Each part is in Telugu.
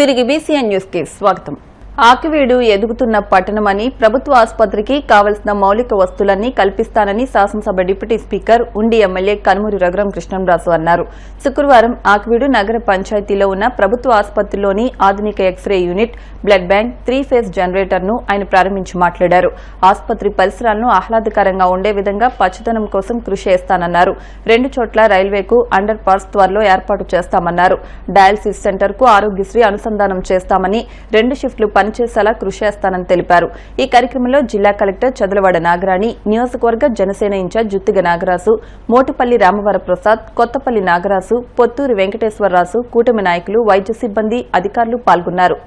తిరిగి బీసీఎన్ న్యూస్ కి స్వాగతం. ఆకివీడు ఎదుగుతున్న పట్టణమని ప్రభుత్వ ఆసుపత్రికి కావలసిన మౌలిక వస్తువులన్నీ కల్పిస్తానని శాసనసభ డిప్యూటీ స్పీకర్ ఉండి ఎమ్మెల్యే కనుమూరి రఘురాం కృష్ణంరాజు అన్నారు. శుక్రవారం ఆకివీడు నగర పంచాయతీలో ఉన్న ప్రభుత్వ ఆసుపత్రిలోని ఆధునిక ఎక్స్రే యూనిట్, బ్లడ్ బ్యాంక్, 3-ఫేజ్ జనరేటర్ ను ఆయన ప్రారంభించి మాట్లాడారు. ఆసుపత్రి పరిసరాలను ఆహ్లాదకరంగా ఉండే విధంగా పచ్చదనం కోసం కృషి చేస్తానన్నారు. 2 చోట్ల రైల్వేకు అండర్ పాస్ త్వరలో ఏర్పాటు చేస్తామన్నారు. డయాలసిస్ సెంటర్ కు ఆరోగ్యశ్రీ అనుసంధానం చేస్తామని 2 షిఫ్ట్లు పనిచేసేలా కృషి చేస్తానని తెలిపారు. ఈ కార్యక్రమంలో జిల్లా కలెక్టర్ చదలవాడ నాగరాణి, నియోజకవర్గ జనసేన ఇన్ఛార్జ్ జుత్తిగ నాగరాజు, మోటుపల్లి రామవరప్రసాద్, కొత్తపల్లి నాగరాజు, పొత్తూరి వెంకటేశ్వరరాజు, కూటమి నాయకులు, వైద్య సిబ్బంది, అధికారులు పాల్గొన్నారు.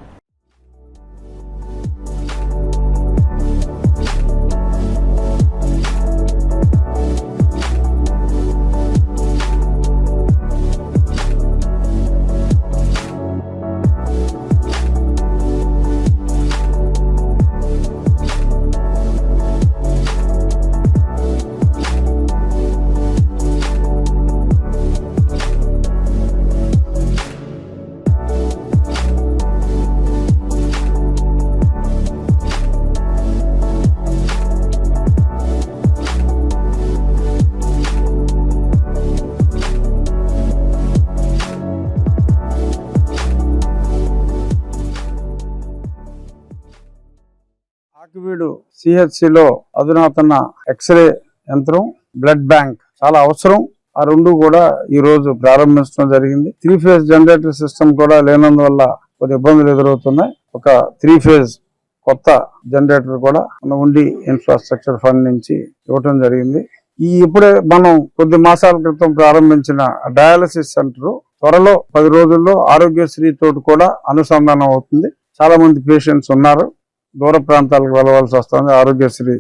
ఆకివీడు సిహెచ్సిలో అధునాతన ఎక్స్రే యంత్రం, బ్లడ్ బ్యాంక్ చాలా అవసరం. ఆ 2 కూడా ఈ రోజు ప్రారంభించడం జరిగింది. 3-ఫేజ్ జనరేటర్ సిస్టమ్ కూడా లేనందువల్ల కొన్ని ఇబ్బందులు ఎదురవుతున్నాయి. ఒక 3-ఫేజ్ కొత్త జనరేటర్ కూడా మన ఉండి ఇన్ఫ్రాస్ట్రక్చర్ ఫండ్ నుంచి ఇవ్వటం జరిగింది. ఇప్పుడే మనం కొద్ది మాసాల క్రితం ప్రారంభించిన డయాలసిస్ సెంటర్ త్వరలో 10 రోజుల్లో ఆరోగ్యశ్రీ తోటి కూడా అనుసంధానం అవుతుంది. చాలా మంది పేషెంట్స్ ఉన్నారు, దూర ప్రాంతాలకు వెళ్ళవలసి వస్తుంది ఆరోగ్యశ్రీ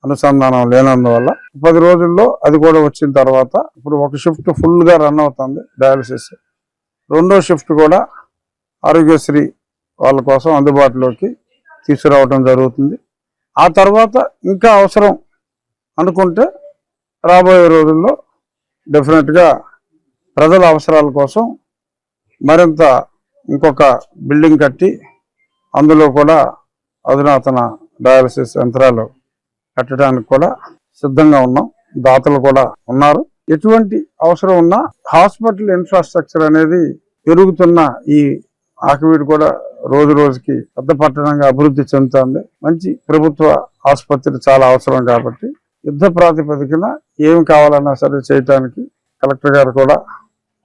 అనుసంధానం లేనందువల్ల. 10 రోజుల్లో అది కూడా వచ్చిన తర్వాత ఇప్పుడు ఒక షిఫ్ట్ ఫుల్ గా రన్ అవుతుంది డయాలసిస్. 2వ షిఫ్ట్ కూడా ఆరోగ్యశ్రీ వాళ్ళ కోసం అందుబాటులోకి తీసుకురావడం జరుగుతుంది. ఆ తర్వాత ఇంకా అవసరం అనుకుంటే రాబోయే రోజుల్లో డెఫినెట్ గా ప్రజల అవసరాల కోసం మరింత ఇంకొక బిల్డింగ్ కట్టి అందులో కూడా అధునాతన డయాలసిస్ యంత్రాలు కట్టడానికి కూడా సిద్ధంగా ఉన్నాం. దాతలు కూడా ఉన్నారు. ఎటువంటి అవసరం ఉన్నా హాస్పిటల్ ఇన్ఫ్రాస్ట్రక్చర్ అనేది పెరుగుతున్న ఈ ఆకివీడు కూడా రోజు రోజుకి పెద్ద పట్టణంగా అభివృద్ధి చెందుతుంది. మంచి ప్రభుత్వ ఆసుపత్రి చాలా అవసరం కాబట్టి యుద్ధ ప్రాతిపదికన ఏమి కావాలన్నా సరే చేయటానికి కలెక్టర్ గారు కూడా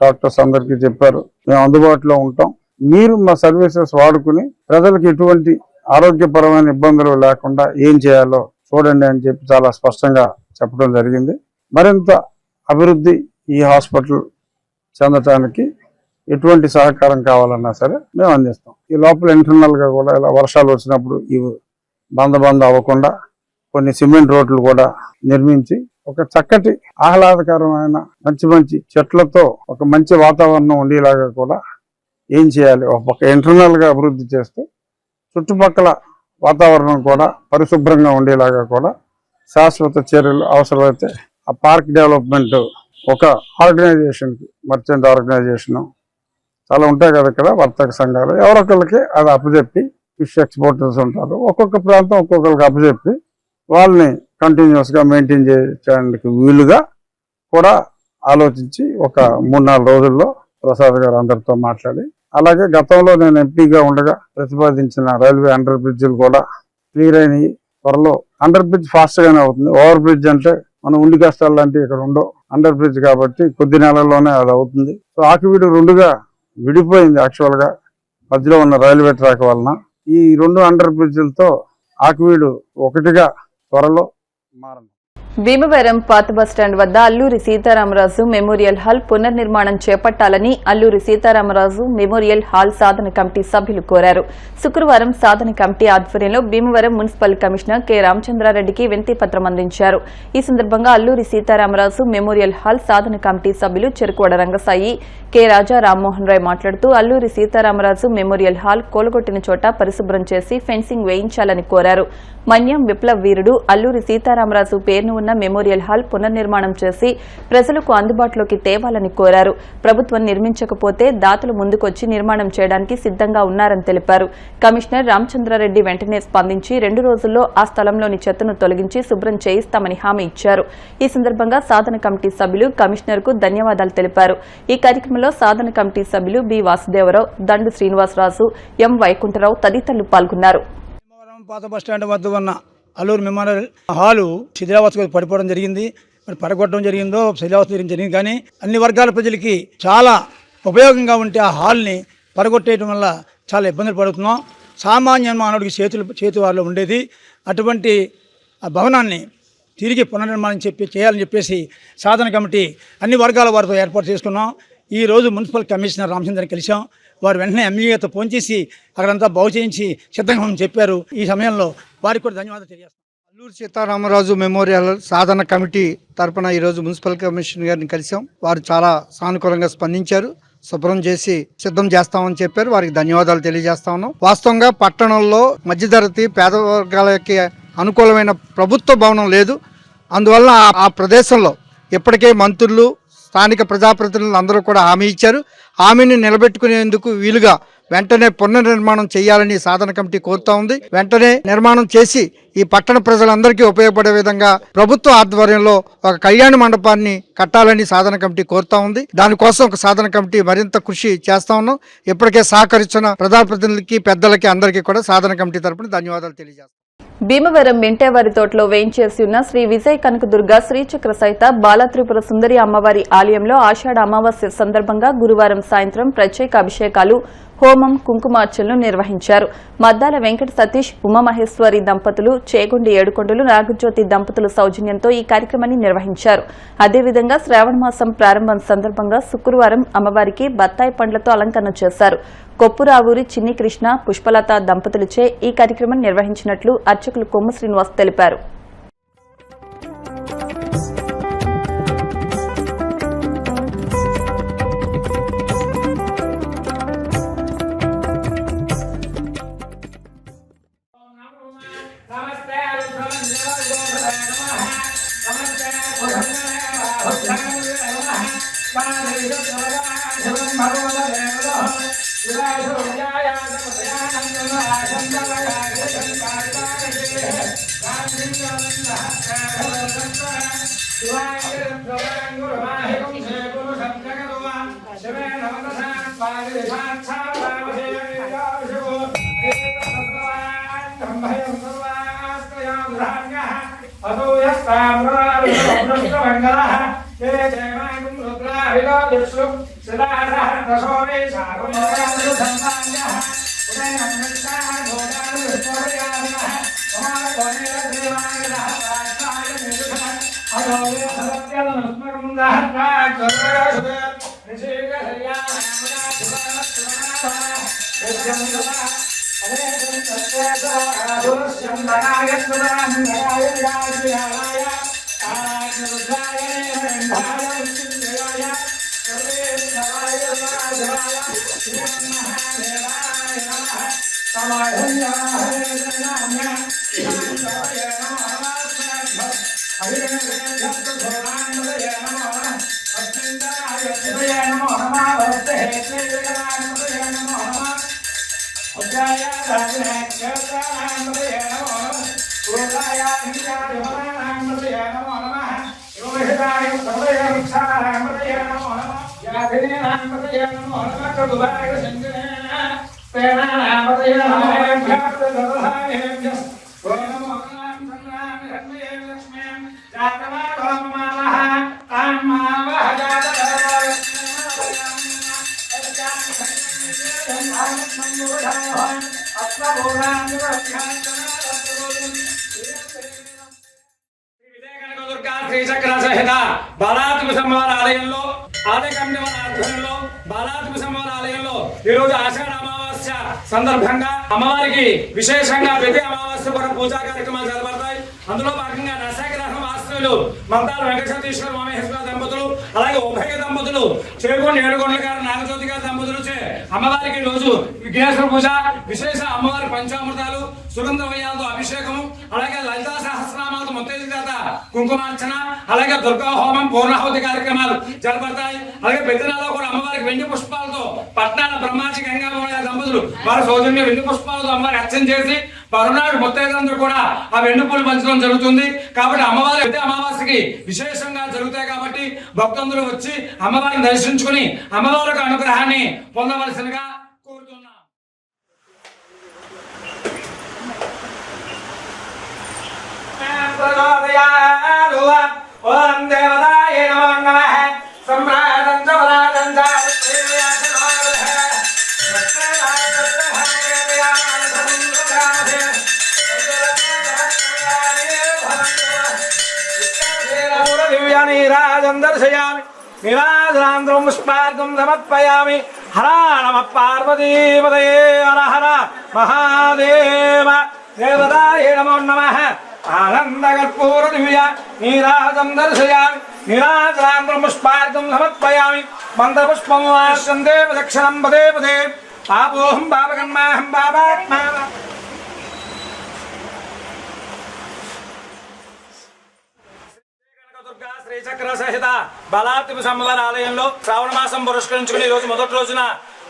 డాక్టర్స్ అందరికీ చెప్పారు. మేము అందుబాటులో ఉంటాం, మీరు మా సర్వీసెస్ వాడుకుని ప్రజలకు ఎటువంటి ఆరోగ్యపరమైన ఇబ్బందులు లేకుండా ఏం చేయాలో చూడండి అని చెప్పి చాలా స్పష్టంగా చెప్పడం జరిగింది. మరింత అభివృద్ధి ఈ హాస్పిటల్ చెందటానికి ఎటువంటి సహకారం కావాలన్నా సరే మేము అందిస్తాం. ఈ లోపల ఇంటర్నల్ గా కూడా ఇలా వర్షాలు వచ్చినప్పుడు ఇవి బంద అవ్వకుండా కొన్ని సిమెంట్ రోడ్లు కూడా నిర్మించి ఒక చక్కటి ఆహ్లాదకరమైన మంచి చెట్లతో ఒక మంచి వాతావరణం ఉండేలాగా కూడా ఏం చేయాలి, ఒక ఇంటర్నల్ గా అభివృద్ధి చేస్తూ చుట్టుపక్కల వాతావరణం కూడా పరిశుభ్రంగా ఉండేలాగా కూడా శాశ్వత చర్యలు అవసరమైతే ఆ పార్క్ డెవలప్మెంట్ ఒక ఆర్గనైజేషన్, మర్చెంట్ ఆర్గనైజేషన్ చాలా ఉంటాయి కదా ఇక్కడ వర్తక సంఘాలు, ఎవరొకరికి అది అప్పచెప్పి ఫిష్ ఎక్స్పోర్టర్స్ ఉంటారు, ఒక్కొక్క ప్రాంతం ఒక్కొక్కరికి అప్పచెప్పి వాళ్ళని కంటిన్యూస్ గా మెయింటైన్ చేయడానికి వీలుగా కూడా ఆలోచించి ఒక 3-4 రోజుల్లో ప్రసాద్ గారు అందరితో మాట్లాడి, అలాగే గతంలో నేను ఎంపీగా ఉండగా ప్రతిపాదించిన రైల్వే అండర్ బ్రిడ్జ్లు కూడా క్లియర్ అయినాయి. త్వరలో అండర్ బ్రిడ్జ్ ఫాస్ట్ గానే అవుతుంది. ఓవర్ బ్రిడ్జ్ అంటే మనం ఉండి కష్టాలు లాంటివి ఇక్కడ ఉండవు, అండర్ బ్రిడ్జ్ కాబట్టి కొద్ది నెలల్లోనే అది అవుతుంది. సో ఆకివీడు 2గా విడిపోయింది యాక్చువల్ గా మధ్యలో ఉన్న రైల్వే ట్రాక్ వలన. ఈ 2 అండర్ బ్రిడ్జ్లతో ఆకివీడు 1గా త్వరలో మారను. భీమవరం పాత బస్టాండ్ వద్ద అల్లూరి సీతారామరాజు మెమోరియల్ హాల్ పునర్నిర్మాణం చేపట్టాలని అల్లూరి సీతారామరాజు మెమోరియల్ హాల్ సాధన కమిటీ సభ్యులు కోరారు. శుక్రవారం సాధన కమిటీ ఆధ్వర్యంలో భీమవరం మున్సిపల్ కమిషనర్ కె రామచంద్రారెడ్డికి వినతి పత్రం అందించారు. ఈ సందర్భంగా అల్లూరి సీతారామరాజు మెమోరియల్ హాల్ సాధన కమిటీ సభ్యులు చెరుకువాడ రంగసాయి, కె రాజా రామ్మోహన్ రాయ్ మాట్లాడుతూ అల్లూరి సీతారామరాజు మెమోరియల్ హాల్ కోలగొట్టిన చోట పరిశుభ్రం చేసి ఫెన్సింగ్ వేయించాలని కోరారు. మన్యం విప్లవ వీరుడు అల్లూరి సీతారామరాజు పేరును ఉన్న ఉన్న మెమోరియల్ హాల్ పునర్నిర్మాణం చేసి ప్రజలకు అందుబాటులోకి తేవాలని కోరారు. ప్రభుత్వం నిర్మించకపోతే దాతలు ముందుకొచ్చి నిర్మాణం చేయడానికి సిద్ధంగా ఉన్నారని తెలిపారు. కమిషనర్ రామచంద్రారెడ్డి వెంటనే స్పందించి 2 రోజుల్లో ఆ స్థలంలోని చెత్తను తొలగించి శుభ్రం చేయిస్తామని హామీ ఇచ్చారు. ఈ సందర్భంగా సాధన కమిటీ సభ్యులు కమిషనర్ కు ధన్యవాదాలు తెలిపారు. ఈ కార్యక్రమంలో సాధన కమిటీ సభ్యులు బి వాసుదేవరావు, దండు శ్రీనివాసరాజు, ఎం వైకుంఠరావు తదితరులు పాల్గొన్నారు. పాత బస్టాండ్ వద్ద ఉన్న అల్లూరు మెమోరియల్ హాలు శిథిలావస్థకు పడిపోవడం జరిగింది. మరి పడగొట్టడం జరిగిందో శిథిలావస్థ జరిగింది. కానీ అన్ని వర్గాల ప్రజలకి చాలా ఉపయోగంగా ఉంటే ఆ హాల్ని పడగొట్టేయడం వల్ల చాలా ఇబ్బందులు పడుతున్నాం. సామాన్య మానవుడికి చేతి వారిలో ఉండేది. అటువంటి ఆ భవనాన్ని తిరిగి పునర్నిర్మాణం చేయాలని చెప్పేసి సాధన కమిటీ అన్ని వర్గాల వారితో ఏర్పాటు చేసుకున్నాం. ఈ రోజు మున్సిపల్ కమిషనర్ రామచంద్రని కలిశాం. వారు వెంటనే ఎమ్మెల్యేతో ఫోన్ చేసి అక్కడంతా బాగు చేయించి సిద్ధంగా చెప్పారు. ఈ సమయంలో వారికి కూడా ధన్యవాదాలు తెలియజేస్తాం. అల్లూరు సీతారామరాజు మెమోరియల్ సాధన కమిటీ తరపున ఈరోజు మున్సిపల్ కమిషనర్ గారిని కలిసాం. వారు చాలా సానుకూలంగా స్పందించారు. శుభ్రం చేసి సిద్ధం చేస్తామని చెప్పారు. వారికి ధన్యవాదాలు తెలియజేస్తా ఉన్నాం. వాస్తవంగా పట్టణంలో మధ్యతరగతి పేద వర్గాలకి అనుకూలమైన ప్రభుత్వ భవనం లేదు. అందువల్ల ఆ ప్రదేశంలో ఇప్పటికే మంత్రులు, స్థానిక ప్రజాప్రతినిధులు అందరూ కూడా హామీ ఇచ్చారు. హామీని నిలబెట్టుకునేందుకు వీలుగా వెంటనే పునర్నిర్మాణం చేయాలని సాధన కమిటీ కోరుతా ఉంది. వెంటనే నిర్మాణం చేసి ఈ పట్టణ ప్రజలందరికీ ఉపయోగపడే విధంగా ప్రభుత్వ ఆధ్వర్యంలో ఒక కళ్యాణ మండపాన్ని కట్టాలని సాధన కమిటీ కోరుతా ఉంది. దానికోసం ఒక సాధన కమిటీ మరింత కృషి చేస్తా ఉన్నాం. ఇప్పటికే సహకరిస్తున్న ప్రజాప్రతినిధులకి, పెద్దలకి అందరికీ కూడా సాధన కమిటీ తరపున ధన్యవాదాలు తెలియజేస్తాం. భీమవరం మింటేవారి తోటలో వేయించేసి ఉన్న శ్రీ విజయ కనకదుర్గ శ్రీచక్ర సహిత బాలత్రిపుర సుందరి అమ్మవారి ఆలయంలో ఆషాఢ అమావాస్య సందర్భంగా గురువారం సాయంత్రం ప్రత్యేక అభిషేకాలు, హోమం, కుంకుమార్చనలు నిర్వహించారు. మద్దాల వెంకట సతీష్, ఉమామహేశ్వరి దంపతులు, చేగుండి ఏడుకొండలు, నాగజ్యోతి దంపతుల సౌజన్యంతో ఈ కార్యక్రమాన్ని నిర్వహించారు. అదేవిధంగా శ్రావణ మాసం ప్రారంభం సందర్భంగా శుక్రవారం అమ్మవారికి బత్తాయి పండ్లతో అలంకరణ చేశారు. కొప్పురావూరి చిన్ని కృష్ణ, పుష్పలత దంపతులచే ఈ కార్యక్రమం నిర్వహించినట్లు అర్చకులు కొమ్ము శ్రీనివాస్ తెలిపారు. శ్రీచక్ర సహిత బాలాత్రిపుర అమ్మవారి ఆలయంలో ఆలయ కమిటీ వారి ఆధ్వర్యంలో బాలాత్రిపుర అమ్మవారి ఆలయంలో ఈ రోజు ఆషాఢ అమావాస్య సందర్భంగా అమ్మవారికి విశేషంగా ప్రతి అమావాస్య కూడా పూజా కార్యక్రమాలు జరపడతాయి. అందులో భాగంగా నశాగ్రహ వాస్తవులు మంతాల వెంకట సతీశ్వర ఉమామహేశ్వర దంపతులు, అలాగే ఉభయ దంపతులు, చేరుకొని ఏడుగొండల గారు, నాగజ్యోతి గారి దంపతులు చే అమ్మవారికి రోజు విఘ్నేశ్వర పూజ, విశేష అమ్మవారి పంచామృతాలు, సుగంధ వయ్యాలతో అభిషేకము, అలాగే లలితా సహస్రనామాలతో ముత్తైదు చేత కుంకుమార్చన అలాగే దుర్గా హోమం పూర్ణాహుతి కార్యక్రమాలు జరపడతాయి. అలాగే ప్రతి నెలలో కూడా అమ్మవారికి వెండి పుష్పాలతో పట్నాల బ్రహ్మాజీ గంగామయ్య దంపతులు వారి సౌజన్య వెండి పుష్పాలతో అమ్మవారికి అర్చన చేసి మరునాడు ముత్తైదులందరూ కూడా ఆ వెండి పూలు పంచడం జరుగుతుంది. కాబట్టి అమ్మవారి ప్రతి అమావాస్యకి విశేషంగా జరుగుతాయి. కాబట్టి భక్తులందరూ వచ్చి అమ్మవారిని దర్శించుకుని అమ్మవారికి అనుగ్రహాన్ని పొందవలసినగా కోరుతున్నాం. ఓం దేవతాయ నమో నమః సమ్రాటం చవరాటం దివ్యానీరాజం దర్శయామి నీరాజనాంధ్రం పుష్పార్ఘం సమర్పయామి. హర నమః పార్వతీపతయే హర హర మహాదేవ. దేవతాయ నమో నమః ఆనందకర్పూర దివ్య నీరాజం దర్శయామి నీరాజనాంధ్రం పుష్పార్ఘం సమర్పయామి. మంత్రపుష్పం వాస్యం దేవ దక్షిణం పదే పదే పాపోహం పాపకర్మాహం పాపాత్మా. శ్రీచక్ర సహిత బలాత్మ సమ్మవారి ఆలయంలో శ్రావణ మాసం పురస్కరించుకుని ఈ రోజు మొదటి రోజున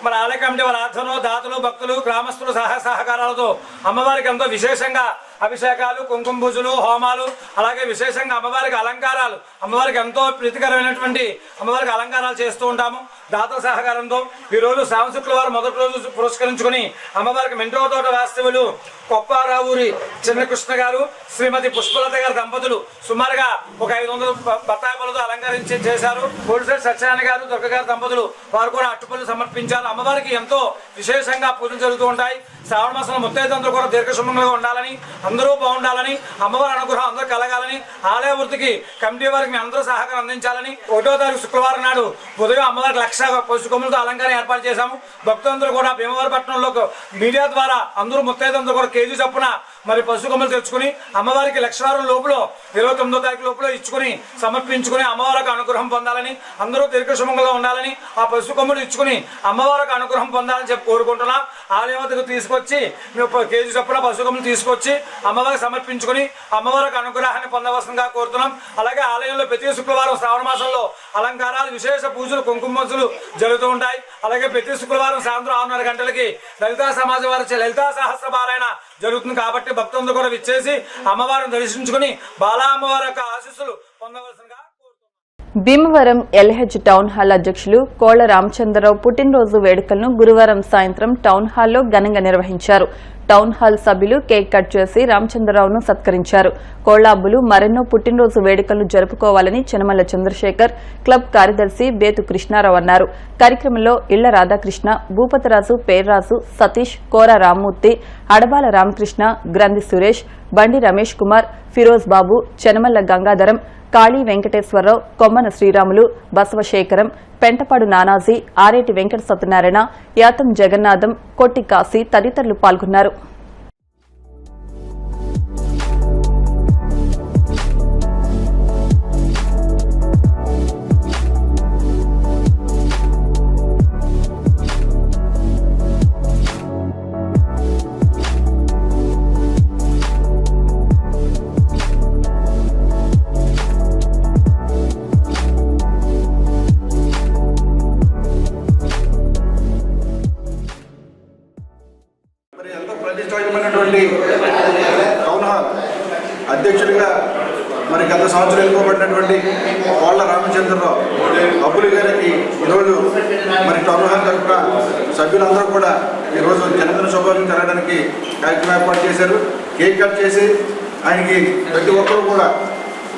మన ఆలయ కమిటీ వారి ఆధ్వర్యంలో దాతలు భక్తులు గ్రామస్తులు సహకారాలతో అమ్మవారికి ఎంతో విశేషంగా అభిషేకాలు కుంకుమ పూజలు హోమాలు అలాగే విశేషంగా అమ్మవారికి అలంకారాలు అమ్మవారికి ఎంతో ప్రీతికరమైనటువంటి అమ్మవారికి అలంకారాలు చేస్తూ ఉంటాము దాతల సహకారంతో. ఈ రోజు శ్రావణ శుక్రవారం మొదటి రోజు పురస్కరించుకుని అమ్మవారికి మెంటో తోట వాస్తవులు కొప్పారావూరి చిన్నకృష్ణ గారు శ్రీమతి పుష్పలత గారి దంపతులు సుమారుగా ఒక 500 బత్తాయి పళ్ళతో అలంకరించి చేశారు. కోడిశెట్టి సత్యనారాయణ గారు దుర్గ గారి దంపతులు వారు కూడా అట్టుపళ్ళు సమర్పించారు. అమ్మవారికి ఎంతో విశేషంగా పూజలు జరుగుతూ ఉంటాయి. శ్రావణ మాసంలో ముత్తైదులందరూ కూడా దీర్ఘసుమంగా ఉండాలని అందరూ బాగుండాలని అమ్మవారి అనుగ్రహం అందరూ కలగాలని ఆలయ వృద్ధికి కమిటీ వారికి మీ అందరూ సహకారం అందించాలని 1వ తారీఖు శుక్రవారం నాడు ఉదయం అమ్మవారికి 1,00,000 పసుకొమ్ములతో అలంకారం ఏర్పాటు చేశాము. భక్తులందరూ కూడా భీమవరం పట్టణంలో మీడియా ద్వారా అందరూ ముత్తైదులందరూ కూడా కేజీ చొప్పున మరి పసుకొమ్మలు తెచ్చుకుని అమ్మవారికి లక్షవారం లోపల 29వ తారీఖు లోపల ఇచ్చుకుని సమర్పించుకుని అమ్మవారికి అనుగ్రహం పొందాలని అందరూ దీర్ఘసుమంగా ఉండాలని ఆ పసుకొమ్మలు ఇచ్చుకుని అమ్మవారికి అనుగ్రహం పొందాలని చెప్పి కోరుకుంటున్నాం. ఆలయం వద్దకు తీసుకొచ్చి మేము కేజీ చొప్పున పసుకొమ్మలు తీసుకొచ్చి అమ్మవారికి సమర్పించుకుని అమ్మవారికి అనుగ్రహాన్ని పొందవలసిందిగా కోరుతున్నాం. అలాగే ఆలయంలో ప్రతి శుక్రవారం శ్రావణ మాసంలో అలంకారాలు విశేష పూజలు కుంకుమ పూజలు జరుగుతూ ఉంటాయి. అలాగే ప్రతి శుక్రవారం సాయంత్రం 6:30 గంటలకి లలితా సమాజం వారి లలితా సహస్ర పారాయణ జరుగుతుంది. కాబట్టి భక్తులందరూ కూడా విచ్చేసి అమ్మవారిని దర్శించుకుని బాలా అమ్మవారి యొక్క ఆశీస్సులు పొందవలసిందిగా కోరుతున్నాం. భీమవరం ఎల్హెచ్ టౌన్ హాల్ అధ్యక్షులు కోళ్ల రామచంద్రరావు పుట్టినరోజు వేడుకలను గురువారం సాయంత్రం టౌన్ హాల్లో ఘనంగా నిర్వహించారు. టౌన్ హాల్ సభ్యులు కేక్ కట్ చేసి రామచంద్రరావును సత్కరించారు. కోళ్లాబ్బులు మరెన్నో పుట్టినరోజు వేడుకలను జరుపుకోవాలని చెనమల్ల చంద్రశేఖర్ క్లబ్ కార్యదర్శి బేతు కృష్ణారావు అన్నారు. కార్యక్రమంలో ఇళ్ల రాధాకృష్ణ, భూపతరాజు, పేర్రాజు, సతీష్, కోర రామ్మూర్తి, అడబాల రామకృష్ణ, గ్రంథి సురేష్, బండి రమేష్ కుమార్, ఫిరోజ్ బాబు, చెనమల్ల గంగాధరం, కాళీ వెంకటేశ్వరరావు, కొమ్మన శ్రీరాములు, బసవశేఖరం, పెంటపాడు నానాజీ, ఆరేటి వెంకట సత్యనారాయణ, యాతం జగన్నాథం, కొట్టి కాశీ తదితరులు పాల్గొన్నారు. టౌన్ హాల్ అధ్యక్షుడిగా మరి గత సంవత్సరం ఎన్నుకోబడినటువంటి కోళ్ల రామచంద్రరావు అబ్బులి గారికి ఈరోజు మరి టౌన్ హాల్ తరఫున సభ్యులందరూ కూడా ఈరోజు జన్మదిన శుభాకాంక్షలు తెలడానికి కార్యక్రమం ఏర్పాటు చేశారు. కేక్ కట్ చేసి ఆయనకి ప్రతి ఒక్కరు కూడా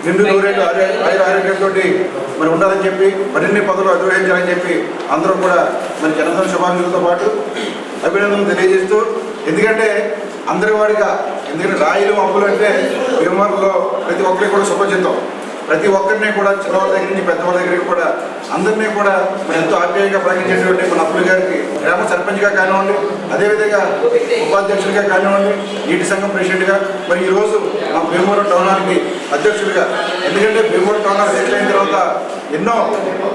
నిండు నూరేళ్ళు ఆరోగ్యంతో మరి ఉండాలని చెప్పి మరిన్ని పదవులు అధిరోహించాలని చెప్పి అందరూ కూడా మరి జన్మదిన శుభాకాంక్షలతో పాటు అభినందనలు తెలియజేస్తూ, ఎందుకంటే అందరి వాడిగా ఎందుకంటే రాయిలు అప్పులు అంటే భీమవరంలో ప్రతి ఒక్కరికి కూడా సుపరిచితం. ప్రతి ఒక్కరిని కూడా చిన్నవాళ్ళ దగ్గర నుంచి పెద్దవాళ్ళ దగ్గరికి కూడా అందరినీ కూడా ఎంతో ఆప్యాయంగా ప్రకటించేటువంటి మన అప్పులు గారికి గ్రామ సర్పంచ్గా కానివ్వండి, అదేవిధంగా ఉపాధ్యక్షుడిగా కానివ్వండి, నీటి సంఘం ప్రెసిడెంట్గా మరి ఈరోజు మా భీమవరం టౌన్ హాల్కి అధ్యక్షుడిగా. ఎందుకంటే భీమవరం టౌన్ హాల్ సెటిల్ అయిన తర్వాత ఎన్నో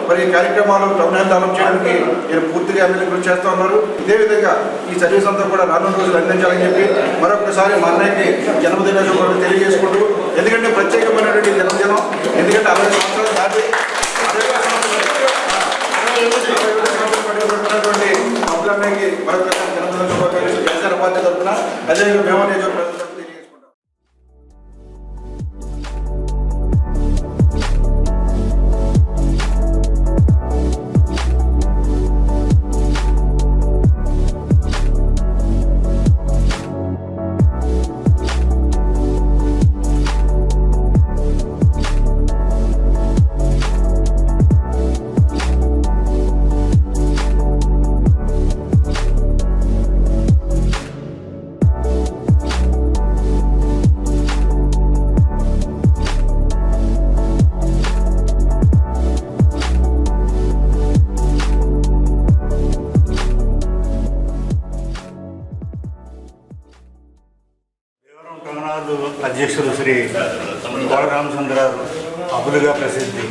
మరి కార్యక్రమాలు టౌన్ హాల్ డెవలప్ చేయడానికి నేను పూర్తిగా ఎమ్మెల్యే కృషి చేస్తూ ఉన్నారు. ఇదే విధంగా ఈ సర్వీస్ అంతా కూడా రానున్న రోజులు అందించాలని చెప్పి మరొకసారి మా అన్నయ్యకి జన్మదిన శుభాకాంక్షలు తెలియజేసుకుంటూ, ఎందుకంటే ప్రత్యేకమైనటువంటి జన్మదినం, ఎందుకంటే 60 సంవత్సరాలు దాటి 60 సంవత్సరాలు అబ్దుల్లన్నకి మరొకసారి జన్మదిన శుభాకాంక్షలు జనసేన పార్టీ తరఫున అదేవిధంగా భీమవరం నియోజకవర్గం తరఫున తెలియజేసుకుంటాం. అధ్యక్షులు శ్రీ కోల రామచంద్రరావు అబులుగా ప్రసిద్ధి.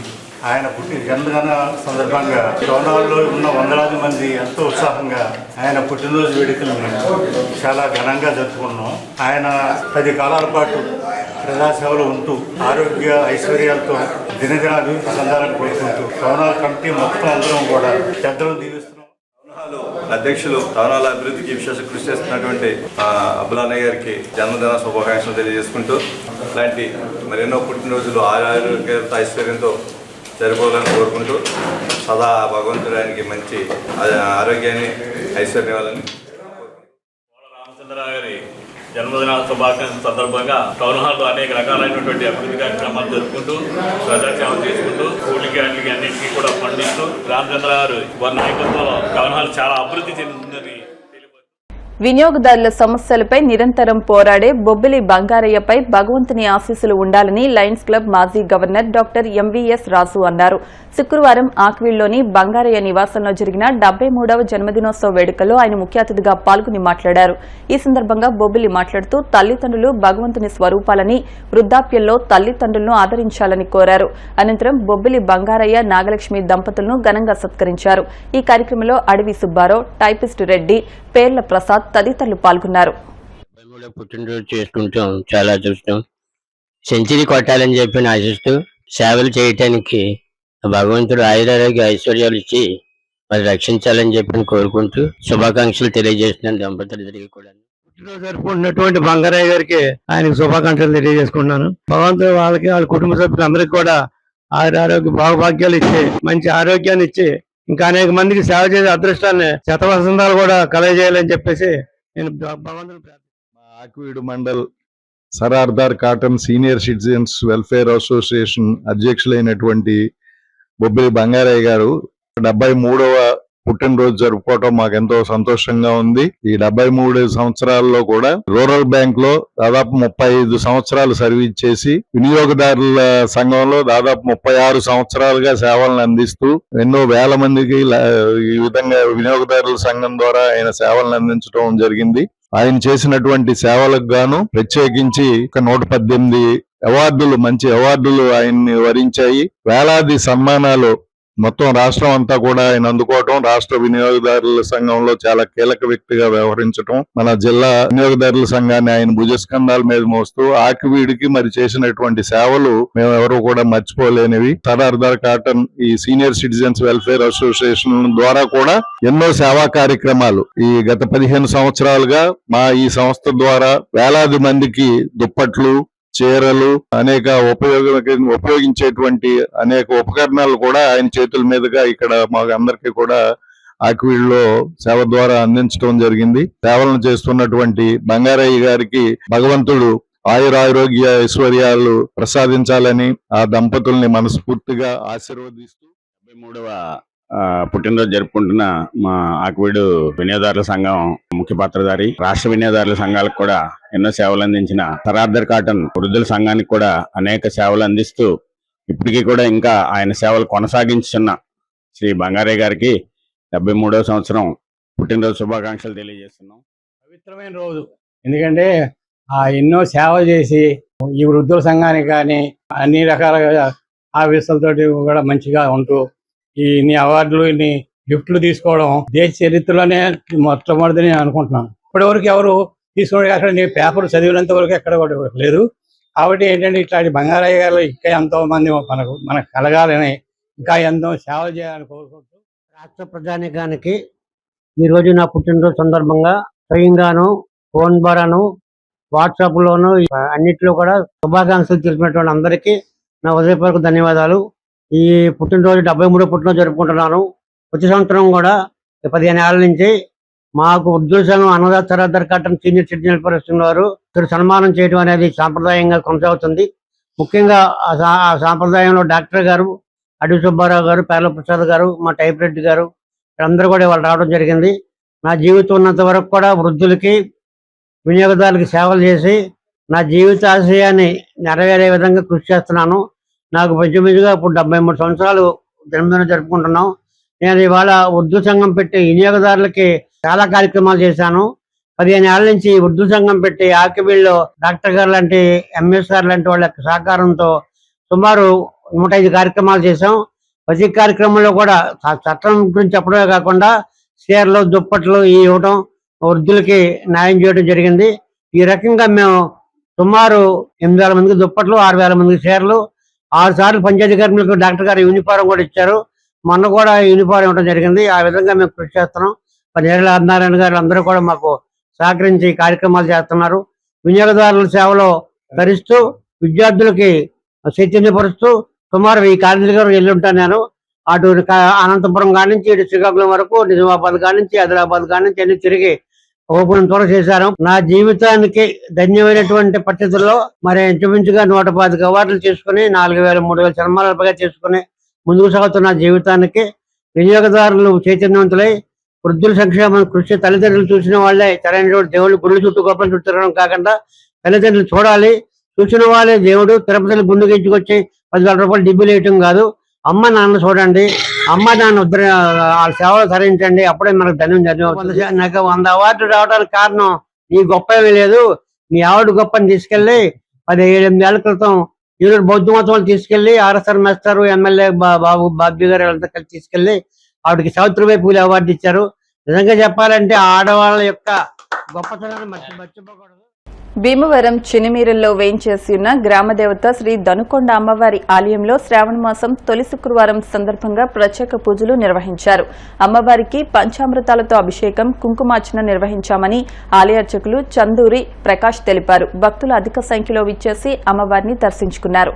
ఆయన పుట్టిన జన్మదిన సందర్భంగా టౌన్హాల్లో ఉన్న వందలాది మంది ఎంతో ఉత్సాహంగా ఆయన పుట్టినరోజు వేడుకలను చాలా ఘనంగా జరుపుకున్నాం. ఆయన 10 కాలాల పాటు ప్రజాసేవలు ఉంటూ ఆరోగ్య ఐశ్వర్యాలతో దినదిన అభివృద్ధి చెందాలని కోరుకుంటూ టౌన్హాల్ కమిటీ మొత్తం అందరం కూడా పెద్దలను దీవిస్తున్నాం. అధ్యక్షులు టౌన్హాల్ అభివృద్ధికి విశేష కృషి చేస్తున్నటువంటి అబ్బులన్నయ్య గారికి జన్మదిన శుభాకాంక్షలు తెలియజేసుకుంటూ, ఇలాంటి మరెన్నో పుట్టినరోజులు ఆరోగ్యంతో ఐశ్వర్యంతో జరుపుకోవాలని కోరుకుంటూ, సదా భగవంతుడు ఆయనకి మంచి ఆరోగ్యాన్ని ఐశ్వర్యాలని. రామచంద్రరావు గారి జన్మదిన శుభాకాంక్షల సందర్భంగా టౌన్ హాల్లో అనేక రకాలైనటువంటి అభివృద్ధి కార్యక్రమాలు జరుపుకుంటూ ప్రజాసేవ చేసుకుంటూ ఊళ్ళకి అన్నిటికీ అన్నింటికీ కూడా పండిస్తూ రామచంద్ర గారు వారి నాయకత్వంలో టౌన్ హాల్ చాలా అభివృద్ధి చెందుతుందని. వినియోగదారుల సమస్యలపై నిరంతరం పోరాడే బొబ్బిలి బంగారయ్యపై భగవంతుని ఆశీస్సులు ఉండాలని లయన్స్ క్లబ్ మాజీ గవర్నర్ డాక్టర్ ఎంవీఎస్ రాజు అన్నారు. శుక్రవారం ఆక్విల్లోని బంగారయ్య నివాసంలో జరిగిన 73వ జన్మదినోత్సవ వేడుకల్లో ఆయన ముఖ్య అతిథిగా పాల్గొని మాట్లాడారు. ఈ సందర్భంగా బొబ్బిలి మాట్లాడుతూ తల్లిదండ్రులు భగవంతుని స్వరూపాలని, వృద్ధాప్యంలో తల్లిదండ్రులను ఆదరించాలని కోరారు. అనంతరం బొబ్బిలి బంగారయ్య నాగలక్ష్మి దంపతులను ఘనంగా సత్కరించారు. ఈ కార్యక్రమంలో అడవి సుబ్బారావు, టైపిస్ట్ రెడ్డి, పేర్ల ప్రసాద్ తదితరులు పాల్గొన్నారు. పుట్టినరోజు చేసుకుంటాం, చాలా అదృష్టం. సెంచరీ కొట్టాలని చెప్పి ఆశిస్తూ సేవలు చేయటానికి భగవంతుడు ఆయురారోగ్య ఐశ్వర్యాలు ఇచ్చి మరి రక్షించాలని చెప్పి కోరుకుంటూ శుభాకాంక్షలు తెలియజేస్తున్నాను దంపతులిద్దరికీ కూడా. పుట్టినరోజు జరుపుకుంటున్నటువంటి బంగారయ్య గారికి ఆయనకు శుభాకాంక్షలు తెలియజేసుకుంటున్నాను. భగవంతుడు వాళ్ళకి, వాళ్ళ కుటుంబ సభ్యులందరికీ కూడా ఆయురారోగ్య భాగ్యాలు ఇచ్చి మంచి ఆరోగ్యాన్ని ఇచ్చి ఇంకా అనేక మందికి సేవ చేసే అదృష్టాన్ని శతవసంతాలు కూడా కలగజేయాలని చెప్పేసి నేను భగవంతుని Akividu mandal Sir Arthur Cotton senior citizens welfare association అధ్యక్షులైనటువంటి బొబ్బిలి బంగారయ్య గారు 73వ పుట్టినరోజు జరుపుకోవటం మాకు ఎంతో సంతోషంగా ఉంది. ఈ 73 సంవత్సరాల్లో కూడా రూరల్ బ్యాంక్ లో దాదాపు 35 సంవత్సరాలు సర్వీస్ చేసి, వినియోగదారుల సంఘంలో దాదాపు 36 సంవత్సరాలుగా సేవలను అందిస్తూ ఎన్నో వేల మందికి ఈ విధంగా వినియోగదారుల సంఘం ద్వారా ఆయన సేవలను అందించడం జరిగింది. ఆయన చేసినటువంటి సేవలకు గాను ప్రత్యేకించి 118 అవార్డులు, మంచి అవార్డులు ఆయన్ని వరించాయి. వేలాది సన్మానాలు మొత్తం రాష్ట్రం అంతా కూడా ఆయన అందుకోవటం, రాష్ట్ర వినియోగదారుల సంఘంలో చాలా కీలక వ్యక్తిగా వ్యవహరించడం, మన జిల్లా వినియోగదారుల సంఘాన్ని ఆయన భుజస్కంధాల మీద మోస్తూ ఆక్వీడికి మరి చేసినటువంటి సేవలు మేము ఎవరు కూడా మర్చిపోలేనివి. సరార్దార్ కాటన్ ఈ సీనియర్ సిటిజన్స్ వెల్ఫేర్ అసోసియేషన్ ద్వారా కూడా ఎన్నో సేవా కార్యక్రమాలు ఈ గత 15 సంవత్సరాలుగా మా ఈ సంస్థ ద్వారా వేలాది మందికి దుప్పట్లు, చీరలు, అనేక ఉపయోగించేటువంటి అనేక ఉపకరణాలు కూడా ఆయన చేతుల మీదుగా ఇక్కడ మాకు అందరికీ కూడా ఆక్వీడ్లో సేవ ద్వారా అందించడం జరిగింది. సేవలను చేస్తున్నటువంటి బంగారయ్య గారికి భగవంతుడు ఆయురారోగ్య ఐశ్వర్యాలు ప్రసాదించాలని ఆ దంపతుల్ని మనస్ఫూర్తిగా ఆశీర్వదిస్తూ 73వ పుట్టినరోజు జరుపుకుంటున్న మా ఆక్వీడు వినియోగదారుల సంఘం ముఖ్య పాత్రధారి, రాష్ట్ర వినియోగదారుల సంఘాలకు కూడా ఎన్నో సేవలు అందించిన సరార్దార్ కాటన్ వృద్ధుల సంఘానికి కూడా అనేక సేవలు అందిస్తూ ఇప్పటికీ కూడా ఇంకా ఆయన సేవలు కొనసాగించున్న శ్రీ బంగారయ్య గారికి 73వ సంవత్సరం పుట్టినరోజు శుభాకాంక్షలు తెలియజేస్తున్నాం. పవిత్రమైన రోజు, ఎందుకంటే ఎన్నో సేవలు చేసి ఈ వృద్ధుల సంఘానికి కానీ అన్ని రకాలుగా ఆఫీసులతోటి కూడా మంచిగా ఉంటూ ఇన్ని అవార్డులు ఇన్ని గిఫ్ట్లు తీసుకోవడం దేశ చరిత్రలోనే మొట్టమొదటిని నేను అనుకుంటున్నాను. ఇప్పటివరకు ఎవరు తీసుకోవడం అక్కడ నేను పేపర్ చదివినంత వరకు ఎక్కడ కూడా లేదు. కాబట్టి ఏంటంటే ఇట్లాంటి బంగారయ్య గారు ఇంకా ఎంతో మంది మనకు కలగాలని ఇంకా ఎంతో సేవలు చేయాలని కోరుకుంటూ రాష్ట్ర ప్రజానికానికి ఈరోజు నా పుట్టినరోజు సందర్భంగా స్వయంగాను ఫోన్ ద్వారాను వాట్సాప్లోను అన్నిట్లో కూడా శుభాకాంక్షలు తెలిపినటువంటి అందరికీ నా హృదయపూర్వక ధన్యవాదాలు. ఈ పుట్టినరోజు 73వ పుట్టినరోజు జరుపుకుంటున్నాను. ప్రతి సంవత్సరం కూడా 15 ఏళ్ల నుంచి మాకు వృద్ధుల సంఘం అన్నదాత Sir Arthur Cotton senior citizen welfare association వారు ఇక్కడ సన్మానం చేయడం అనేది సాంప్రదాయంగా కొనసాగుతుంది. ముఖ్యంగా ఆ సాంప్రదాయంలో డాక్టర్ గారు, అడవి సుబ్బారావు గారు, పేర్ల ప్రసాద్ గారు, మా టైప్ రెడ్డి గారు అందరూ కూడా వాళ్ళు రావడం జరిగింది. నా జీవితం ఉన్నంత వరకు కూడా వృద్ధులకి వినియోగదారులకి సేవలు చేసి నా జీవిత ఆశయాన్ని నెరవేరే విధంగా కృషి చేస్తున్నాను. నాకు మంచిగా ఇప్పుడు 73 సంవత్సరాలు జన్మదినం జరుపుకుంటున్నాం. నేను ఇవాళ వృద్ధుల సంఘం పెట్టి వినియోగదారులకి చాలా కార్యక్రమాలు చేశాను. 15 ఏళ్ల నుంచి వృద్ధుల సంఘం పెట్టి ఆకివీడులో డాక్టర్ గారు లాంటి ఎంఎస్ గారు లాంటి వాళ్ళ సహకారంతో సుమారు 105 కార్యక్రమాలు చేశాం. ప్రతి కార్యక్రమంలో కూడా చట్టం గురించి చెప్పడమే కాకుండా చీరలు, దుప్పట్లు ఇవ్వడం, వృద్ధులకి న్యాయం చేయడం జరిగింది. ఈ రకంగా మేము సుమారు 8,000 మందికి దుప్పట్లు, 6,000 మందికి చీరలు, 6 సార్లు పంచాయతీ కార్మికులకు డాక్టర్ గారు యూనిఫారం కూడా ఇచ్చారు. మొన్న కూడా యూనిఫారం ఇవ్వడం జరిగింది. ఆ విధంగా మేము కృషి చేస్తున్నాం. నేరళ ఆదినారాయణ గారు అందరూ కూడా మాకు సహకరించి కార్యక్రమాలు చేస్తున్నారు. వినియోగదారుల సేవలో ధరిస్తూ విద్యార్థులకి చైతన్యపరుస్తూ సుమారు 1000 కాలేజీలు వెళ్ళి ఉంటాను నేను. అటు అనంతపురం కాడి నుంచి ఇటు శ్రీకాకుళం వరకు, నిజామాబాద్ కాడి నుంచి, ఆదిలాబాద్ కాడి నుంచి అన్ని తిరిగి ఓపెన్ త్వర చేశారు. నా జీవితానికి ధన్యమైనటువంటి పరిస్థితుల్లో మరి ఇంచుమించుగా 125 అవార్డులు చేసుకుని 4,000, 3,000 సన్మానాలు పైగా చేసుకుని ముందుకు సాగుతున్న జీవితానికి వినియోగదారులు చైతన్యవంతులై వృద్ధుల సంక్షేమం కృషి తల్లిదండ్రులు చూసిన వాళ్ళే సరైన దేవుళ్ళు గుళ్ళు చుట్టూ గొప్పలు చుట్టూ తిరగడం కాకుండా తల్లిదండ్రులు చూడాలి, చూసిన వాళ్ళే దేవుడు. తిరుపతిలో గుండు గించుకొచ్చి 10,000 రూపాయలు డిబ్బులు వేయటం కాదు. అమ్మ నాన్న చూడండి, అమ్మ నాన్న వాళ్ళ సేవలు ధరించండి, అప్పుడే మనకు ధన్యం. నాకు 100 అవార్డు రావడానికి కారణం నీ గొప్ప ఏమీ లేదు. మీ ఆవిడ గొప్పని తీసుకెళ్లి 17-8 ఏళ్ల క్రితం ఈరోజు బౌద్ధ మతం తీసుకెళ్లి ఆర్ఎస్ఆర్ మాస్టర్, ఎమ్మెల్యే బాబీ గారు వాళ్ళంతా కలిసి తీసుకెళ్లి ఆవిడకి సావిత్రిబాయి పూలే అవార్డు ఇచ్చారు. నిజంగా చెప్పాలంటే ఆడవాళ్ళ యొక్క గొప్పతనాన్ని మర్చిపోకూడదు. భీమవరం చినిమీరుల్లో వేయించేసి ఉన్న గ్రామదేవత శ్రీ దనుకొండ అమ్మవారి ఆలయంలో శ్రావణ మాసం తొలి శుక్రవారం సందర్భంగా ప్రత్యేక పూజలు నిర్వహించారు. అమ్మవారికి పంచామృతాలతో అభిషేకం, కుంకుమార్చన నిర్వహించామని ఆలయ అర్చకులు చందూరి ప్రకాష్ తెలిపారు. భక్తులు అధిక సంఖ్యలో విచ్చేసి అమ్మవారిని దర్శించుకున్నారు.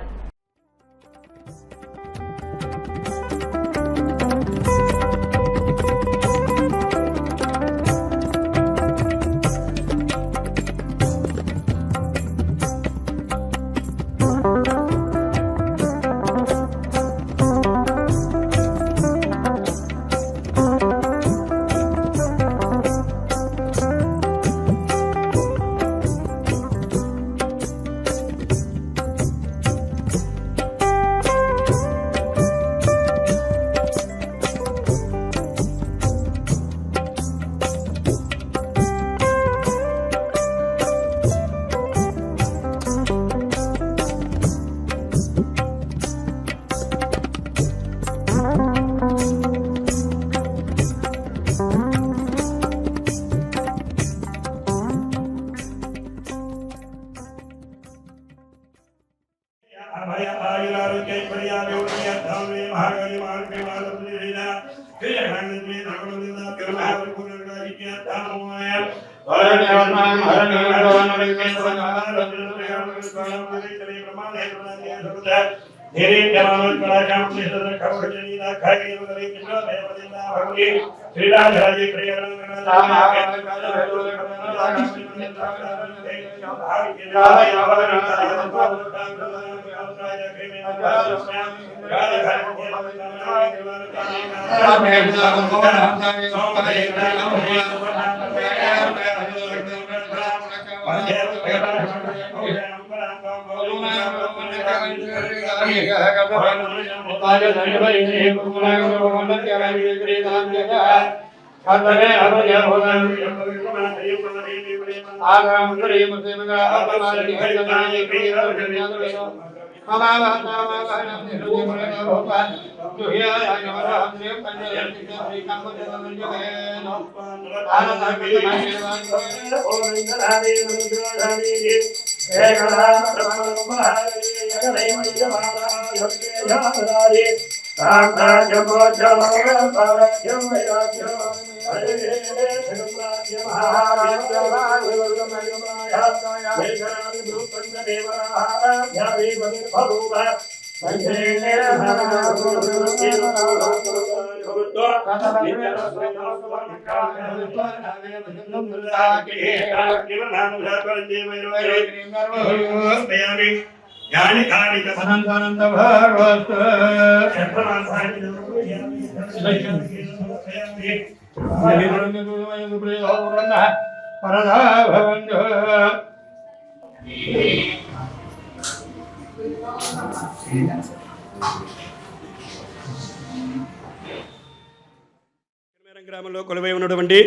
గ్రామంలో కొలువై ఉన్నటువంటి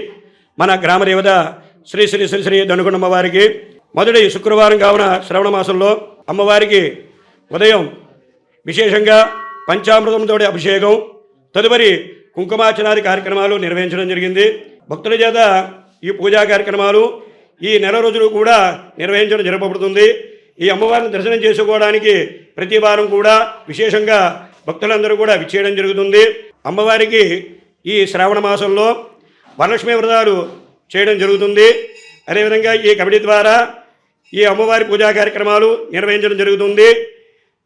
మన గ్రామ దేవత శ్రీ శ్రీ శ్రీ శ్రీ దనుగుండమ్మ వారికి మొదటి శుక్రవారం కావున శ్రవణ మాసంలో అమ్మవారికి ఉదయం విశేషంగా పంచామృతంతో అభిషేకం, తదుపరి కుంకుమార్చనాది కార్యక్రమాలు నిర్వహించడం జరిగింది. భక్తుల చేత ఈ పూజా కార్యక్రమాలు ఈ నెల రోజులు కూడా నిర్వహించడం జరపబడుతుంది. ఈ అమ్మవారిని దర్శనం చేసుకోవడానికి ప్రతి వారం కూడా విశేషంగా భక్తులందరూ కూడా విచ్చేయడం జరుగుతుంది. అమ్మవారికి ఈ శ్రావణ మాసంలో వరలక్ష్మీ వ్రతాలు చేయడం జరుగుతుంది. అదేవిధంగా ఈ కమిటీ ద్వారా ఈ అమ్మవారి పూజా కార్యక్రమాలు నిర్వహించడం జరుగుతుంది.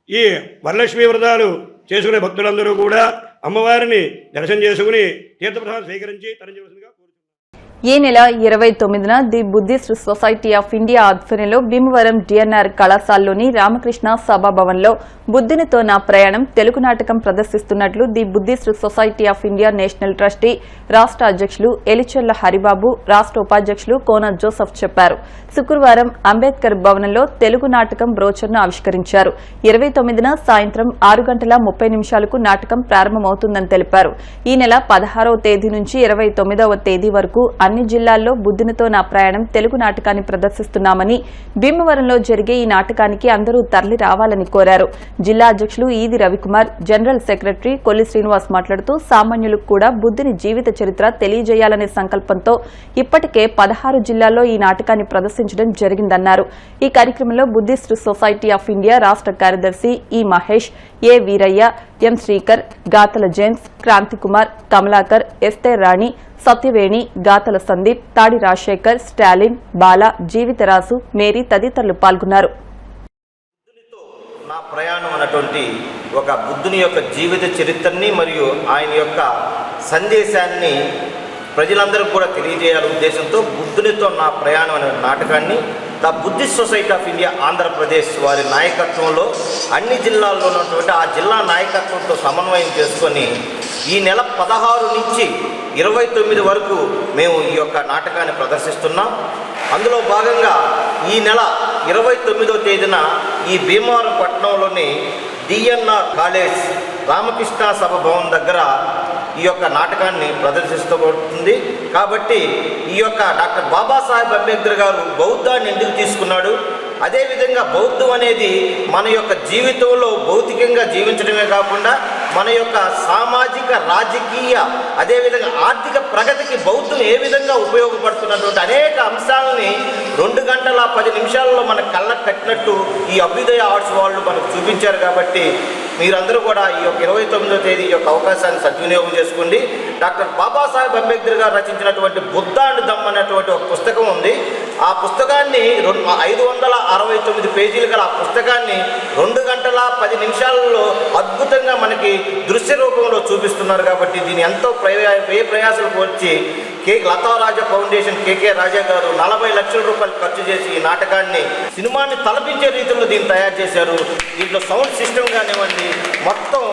ఈ వరలక్ష్మీ వ్రతాలు చేసుకునే భక్తులందరూ కూడా అమ్మవారిని దర్శనం చేసుకుని తీర్థప్రసాదం స్వీకరించి తరించవలసిందిగా కోరుతున్నాను. ఈ నెల 29న the Buddhist society of India ఆధ్వర్యంలో భీమవరం డిఎన్ఆర్ కళాశాలలోని రామకృష్ణ సభాభవన్లో బుద్ధునితో నా ప్రయాణం తెలుగు నాటకం ప్రదర్శిస్తున్నట్లు the Buddhist society of India national trustee రాష్ట్ర అధ్యక్షులు ఎలిచెర్ల హరిబాబు, రాష్ట్ర ఉపాధ్యక్షులు కోన జోసెఫ్ చెప్పారు. శుక్రవారం అంబేద్కర్ భవనంలో తెలుగు నాటకం బ్రోచర్ను ఆవిష్కరించారు. 29న సాయంత్రం 6:30 నాటకం ప్రారంభమవుతుందని తెలిపారు. ఈ నెల 16వ తేదీ నుంచి 29వ తేదీ వరకు అన్ని జిల్లాల్లో బుద్ధునితో నా ప్రయాణం తెలుగు నాటకాన్ని ప్రదర్శిస్తున్నామని, భీమవరంలో జరిగే ఈ నాటకానికి అందరూ తరలి రావాలని కోరారు. జిల్లా అధ్యక్షులు ఈది రవికుమార్, జనరల్ సెక్రటరీ కొల్లి శ్రీనివాస్ మాట్లాడుతూ సామాన్యులకు కూడా బుద్ధుని జీవిత చరిత్ర తెలియజేయాలనే సంకల్పంతో ఇప్పటికే 16 జిల్లాల్లో ఈ నాటకాన్ని ప్రదర్శించడం జరిగిందన్నారు. ఈ కార్యక్రమంలో బుద్ధిస్ట్ సొసైటీ ఆఫ్ ఇండియా రాష్ట్ర కార్యదర్శి ఈ మహేష్, ఏ వీరయ్య, ఎం శ్రీకర్, గాతల జేమ్స్, క్రాంతికుమార్, కమలాకర్, ఎస్తే రాణి, సత్యవేణి, గాతల సందీప్, తాడి రాజశేఖర్, స్టాలిన్, బాల, జీవితరాసు, మేరీ తదితరులు పాల్గొన్నారు. నా ప్రయాణం అన్నటువంటి ఒక బుద్ధుని యొక్క జీవిత చరిత్రని మరియు ఆయన యొక్క సందేశాన్ని ప్రజలందరూ కూడా తెలియజేయాలనే ఉద్దేశంతో బుద్ధునితో నా ప్రయాణం అనే నాటకాన్ని the Buddhist society of India Andhra Pradesh వారి నాయకత్వంలో అన్ని జిల్లాల్లో ఉన్నటువంటి ఆ జిల్లా నాయకత్వంతో సమన్వయం చేసుకొని ఈ నెల 16 నుంచి 29 వరకు మేము ఈ యొక్క నాటకాన్ని ప్రదర్శిస్తున్నాం. అందులో భాగంగా ఈ నెల 29వ తేదీన ఈ భీమవరం పట్టణంలోని డిఎన్ఆర్ కాలేజ్ రామకృష్ణ సభ భవన్ దగ్గర ఈ యొక్క నాటకాన్ని ప్రదర్శిస్తబడుతుంది. కాబట్టి ఈ యొక్క డాక్టర్ బాబాసాహెబ్ అంబేద్కర్ గారు బౌద్ధాన్ని ఎందుకు తీసుకున్నాడు, అదేవిధంగా బౌద్ధం అనేది మన యొక్క జీవితంలో భౌతికంగా జీవించడమే కాకుండా మన యొక్క సామాజిక, రాజకీయ, అదేవిధంగా ఆర్థిక ప్రగతికి బౌద్ధం ఏ విధంగా ఉపయోగపడుతున్నటువంటి అనేక అంశాలని 2:10 మన కళ్ళకు కట్టినట్టు ఈ అభ్యుదయ ఆర్ట్స్ వాళ్ళు మనకు చూపించారు. కాబట్టి మీరందరూ కూడా ఈ యొక్క 29వ తేదీ యొక్క అవకాశాన్ని సద్వినియోగం చేసుకోండి. డాక్టర్ బాబాసాహెబ్ అంబేద్కర్ గారు రచించినటువంటి బుద్ధ అండ్ దమ్ అనేటువంటి ఒక పుస్తకం ఉంది. ఆ పుస్తకాన్ని 569 పేజీలు గల ఆ పుస్తకాన్ని 2:10 అద్భుతంగా మనకి దృశ్య రూపంలో చూపిస్తున్నారు. కాబట్టి దీన్ని ఎంతో ప్రయాసాలకు వచ్చి లతారాజా ఫౌండేషన్ కేకే రాజా గారు 40 లక్షల రూపాయలు ఖర్చు చేసి ఈ నాటకాన్ని సినిమాని తలపించే రీతిలో దీన్ని తయారు చేశారు. దీంట్లో సౌండ్ సిస్టమ్ కానివ్వండి, మొత్తం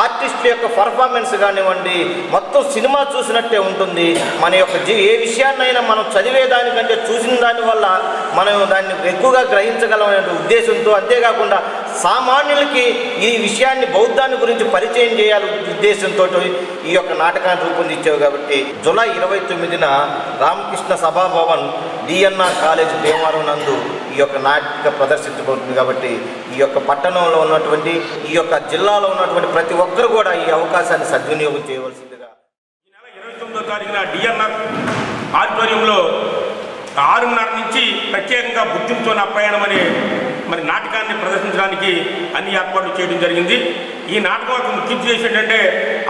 ఆర్టిస్టుల యొక్క పర్ఫార్మెన్స్ కానివ్వండి, మొత్తం సినిమా చూసినట్టే ఉంటుంది. మన యొక్క ఏ విషయాన్నైనా మనం చదివేదానికంటే చూసిన దానివల్ల మనం దాన్ని ఎక్కువగా గ్రహించగలమనే ఉద్దేశంతో, అంతేకాకుండా సామాన్యులకి ఈ విషయాన్ని బౌద్ధాన్ని గురించి పరిచయం చేయాలి ఉద్దేశంతో ఈ యొక్క నాటకాన్ని రూపొందించావు. కాబట్టి జూలై 29న రామకృష్ణ సభాభవన్ డిఎన్ఆర్ కాలేజ్ భీమవరం నందు ఈ యొక్క నాటిక ప్రదర్శించబడుతుంది. కాబట్టి ఈ యొక్క పట్టణంలో ఉన్నటువంటి ఈ యొక్క జిల్లాలో ఉన్నటువంటి ప్రతి ఒక్కరు కూడా ఈ అవకాశాన్ని సద్వినియోగం చేయవలసిందిగా. ఈ నెల 29వ తారీఖున డిఎన్ఆర్ ఆడిటోరియంలో 6:30 నుంచి ప్రత్యేకంగా బుద్ధితో నా ప్రయాణం అనే నాటకాన్ని ప్రదర్శించడానికి అన్ని ఏర్పాట్లు చేయడం జరిగింది. ఈ నాటకం యొక్క ముఖ్య ఉద్దేశం ఏంటంటే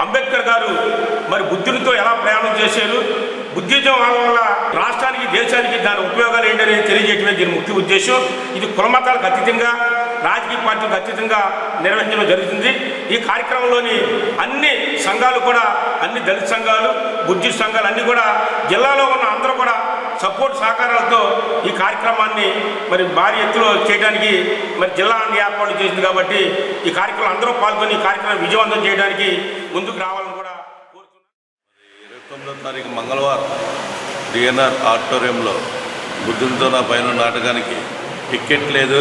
అంబేద్కర్ గారు బుద్ధునితో ఎలా ప్రయాణం చేశారు, బుద్ధిజం వల్ల రాష్ట్రానికి దేశానికి దాని ఉపయోగాలు ఏంటనేది తెలియజేయడమే దీని ముఖ్య ఉద్దేశం. ఇది కులమతాలకు అతీతంగా రాజకీయ పార్టీలకు అతీతంగా నిర్వహించడం జరుగుతుంది. ఈ కార్యక్రమంలోని అన్ని సంఘాలు కూడా, అన్ని దళిత సంఘాలు, బుద్ధిస్ట్ సంఘాలు అన్నీ కూడా జిల్లాలో ఉన్న అందరూ కూడా సపోర్ట్ సహకారాలతో ఈ కార్యక్రమాన్ని భారీ ఎత్తులో చేయడానికి జిల్లా అన్ని ఏర్పాట్లు చేసింది. కాబట్టి ఈ కార్యక్రమం అందరూ పాల్గొని ఈ కార్యక్రమం విజయవంతం చేయడానికి ముందుకు రావాలని కూడా కోరుతున్నాను. 29వ తారీఖు మంగళవారం డిఎన్ఆర్ ఆడిటోరియంలో బుద్ధునితో నా పైన నాటకానికి టికెట్ లేదు,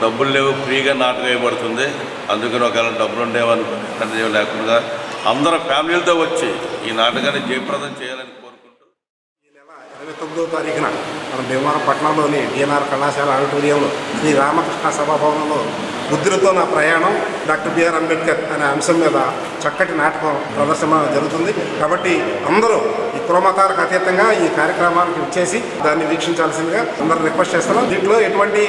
డబ్బులు లేవు, ఫ్రీగా నాటకం వేయబడుతుంది. అందుకని ఒకవేళ డబ్బులు ఉండేవనుకుని లేకుండా అందరూ ఫ్యామిలీలతో వచ్చి ఈ నాటకాన్ని జయప్రదం చేయాలని కోరుకుంటూ ఈ నెల 29వ తారీఖున మన భీమవరం పట్టణంలోని డిఎన్ఆర్ కళాశాల ఆడిటోరియంలో శ్రీ రామకృష్ణ సభాభవనంలో బుద్ధునితో నా ప్రయాణం డాక్టర్ బిఆర్ అంబేద్కర్ అనే అంశం మీద చక్కటి నాటకం ప్రదర్శన జరుగుతుంది. కాబట్టి అందరూ ఈ కులమతాలకు అతీతంగా ఈ కార్యక్రమానికి ఇచ్చేసి దాన్ని వీక్షించాల్సిందిగా అందరూ రిక్వెస్ట్ చేస్తున్నాం. దీంట్లో ఎటువంటి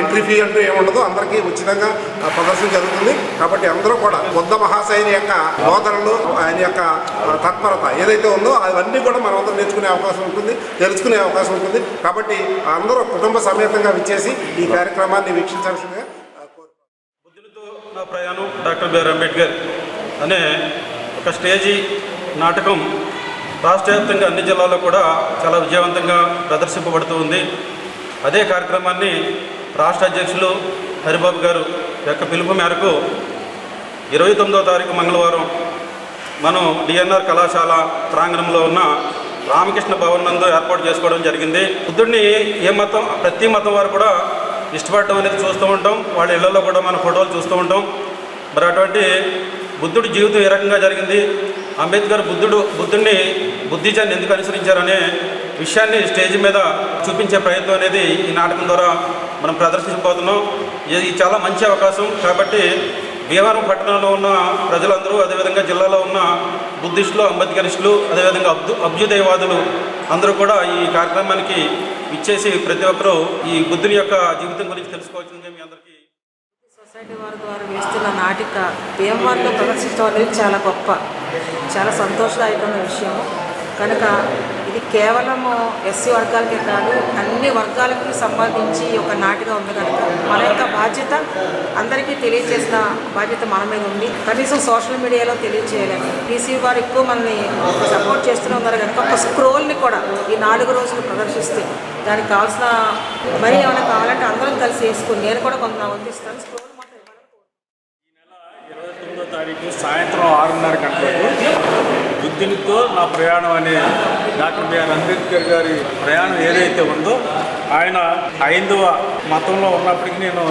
ఎంట్రీ ఫీ అంటూ ఏముండదు, అందరికీ ఉచితంగా ప్రదర్శన జరుగుతుంది. కాబట్టి అందరూ కూడా బుద్ధ మహాశయుని యొక్క బోధనలు, ఆయన యొక్క తత్పరత ఏదైతే ఉందో అవన్నీ కూడా మనం అందరూ నేర్చుకునే అవకాశం ఉంటుంది, తెలుసుకునే అవకాశం ఉంటుంది. కాబట్టి అందరూ కుటుంబ సమేతంగా విచ్చేసి ఈ కార్యక్రమాన్ని వీక్షించాల్సిందిగా. నా ప్రయాణం డాక్టర్ బిఆర్ అంబేద్కర్ అనే ఒక స్టేజీ నాటకం రాష్ట్ర వ్యాప్తంగా అన్ని జిల్లాల్లో కూడా చాలా విజయవంతంగా ప్రదర్శింపబడుతూ ఉంది. అదే కార్యక్రమాన్ని రాష్ట్ర అధ్యక్షులు హరిబాబు గారు యొక్క పిలుపు మేరకు 29వ తారీఖు మంగళవారం మనం డిఎన్ఆర్ కళాశాల ప్రాంగణంలో ఉన్న రామకృష్ణ భవన్ నందు ఏర్పాటు చేసుకోవడం జరిగింది. బుద్ధుడిని ప్రతి మతం వారు కూడా ఇష్టపడటం అనేది చూస్తూ ఉంటాం. వాళ్ళ ఇళ్లలో కూడా మన ఫోటోలు చూస్తూ ఉంటాం. అటువంటి బుద్ధుడి జీవితం ఏ రకంగా జరిగింది, అంబేద్కర్ బుద్ధుడిని బుద్ధిజాన్ని ఎందుకు అనుసరించారనే విషయాన్ని స్టేజ్ మీద చూపించే ప్రయత్నం అనేది ఈ నాటకం ద్వారా మనం ప్రదర్శించబోతున్నాం. ఇది చాలా మంచి అవకాశం. కాబట్టి భీమవరం పట్టణంలో ఉన్న ప్రజలందరూ, అదేవిధంగా జిల్లాలో ఉన్న బుద్ధిస్టులు, అంబేద్కరిస్టులు, అదేవిధంగా అభ్యుదయవాదులు అందరూ కూడా ఈ కార్యక్రమానికి ఇచ్చేసి ప్రతి ఒక్కరూ ఈ బుద్ధుని యొక్క జీవితం గురించి తెలుసుకోవాల్సిందే. మీ అందరికీ సొసైటీ వారి ద్వారా వేస్తున్న నాటిక భీమవరంలో ప్రదర్శించడం అనేది చాలా గొప్ప, చాలా సంతోషదాయకమైన విషయం. కనుక ఇది కేవలము ఎస్సీ వర్గాలకే కాదు, అన్ని వర్గాలకి సంబంధించి ఒక నాటిక ఉంది. కనుక మన యొక్క బాధ్యత అందరికీ తెలియజేసిన బాధ్యత మన మీద ఉంది. కనీసం సోషల్ మీడియాలో తెలియజేయాలని పీసీ వారు ఎక్కువ మనల్ని సపోర్ట్ చేస్తూనే ఉన్నారు. కనుక ఒక స్క్రోల్ని కూడా ఈ 4 రోజులు ప్రదర్శిస్తే దానికి కావాల్సిన మరీ ఏమైనా కావాలంటే అందరం కలిసి వేసుకుని నేను కూడా కొంత వందిస్తాను. స్క్రోల్ మాత్రం ఈ నెల 29వ తారీఖు సాయంత్రం 6:30 గంటలకు బుద్ధునితో నా ప్రయాణం అనే డాక్టర్ బిఆర్ అంబేద్కర్ గారి ప్రయాణం ఏదైతే ఉందో, ఆయన హైందవ మతంలో ఉన్నప్పటికీ నేను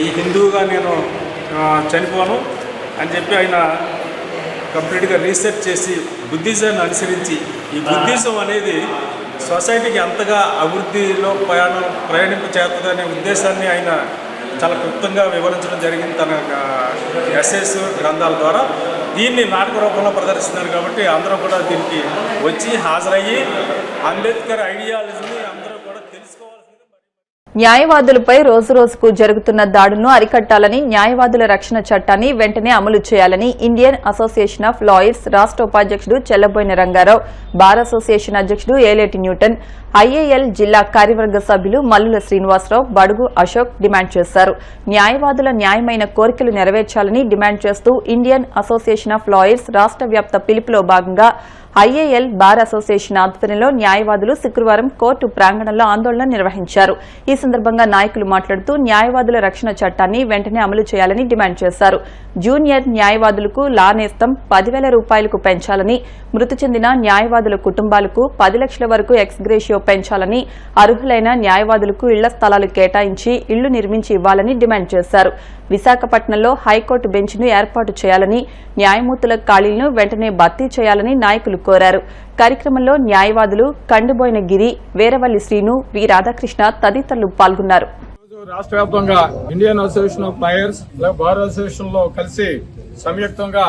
ఈ హిందువుగా నేను చనిపోను అని చెప్పి ఆయన కంప్లీట్గా రీసెర్చ్ చేసి బుద్ధిజాన్ని అనుసరించి ఈ బుద్ధిజం అనేది సొసైటీకి ఎంతగా అభివృద్ధిలో ప్రయాణింపు చేస్తుందనే ఉద్దేశాన్ని ఆయన చాలా క్లుప్తంగా వివరించడం జరిగింది తన ఎస్ఎస్ గ్రంథాల ద్వారా. దీన్ని నాటక రూపంలో ప్రదర్శిస్తున్నారు. కాబట్టి అందరూ కూడా దీనికి వచ్చి హాజరయ్యి అంబేద్కర్ ఐడియాలజీని అందరూ కూడా తెలుసుకోవాల్సింది. న్యాయవాదులపై రోజురోజుకు జరుగుతున్న దాడులను అరికట్టాలని, న్యాయవాదుల రక్షణ చట్టాన్ని వెంటనే అమలు చేయాలని ఇండియన్ అసోసియేషన్ ఆఫ్ లాయర్స్ రాష్ట్ర ఉపాధ్యక్షుడు చెల్లబోయిన రంగారావు, బార్ అసోసియేషన్ అధ్యక్షుడు ఏలేటి న్యూటన్, ఐఏఎల్ జిల్లా కార్యవర్గ సభ్యులు మల్లుల శ్రీనివాసరావు, బడుగు అశోక్ డిమాండ్ చేశారు. న్యాయవాదుల న్యాయమైన కోరికలు నెరవేర్చాలని డిమాండ్ చేస్తూ ఇండియన్ అసోసియేషన్ ఆఫ్ లాయర్స్ రాష్ట్ర వ్యాప్త పిలుపులో భాగంగా ఐఏఎల్ బార్ అసోసియేషన్ ఆధ్వర్యంలో న్యాయవాదులు శుక్రవారం కోర్టు ప్రాంగణంలో ఆందోళన నిర్వహించారు. ఈ సందర్భంగా నాయకులు మాట్లాడుతూ న్యాయవాదుల రక్షణ చట్టాన్ని వెంటనే అమలు చేయాలని డిమాండ్ చేశారు. జూనియర్ న్యాయవాదులకు లా నేస్తం 10,000 రూపాయలకు పెంచాలని, మృతి చెందిన న్యాయవాదుల కుటుంబాలకు 10 లక్షల వరకు ఎక్స్గ్రేషియో పెంచాలని, అర్హులైన న్యాయవాదులకు ఇళ్ల స్థలాలు కేటాయించి ఇళ్లు నిర్మించి ఇవ్వాలని డిమాండ్ చేశారు. విశాఖపట్నంలో హైకోర్టు బెంచ్ను ఏర్పాటు చేయాలని, న్యాయమూర్తుల ఖాళీలను వెంటనే భర్తీ చేయాలని నాయకులు కోరారు. కార్యక్రమంలో న్యాయవాదులు కండుబోయిన గిరి, వీరవల్లి శ్రీను, వి రాధాకృష్ణ తదితరులు పాల్గొన్నారు. రాష్ట్ర వ్యాప్తంగా Indian association of lawyers, bar association లో కలిసి సంయుక్తంగా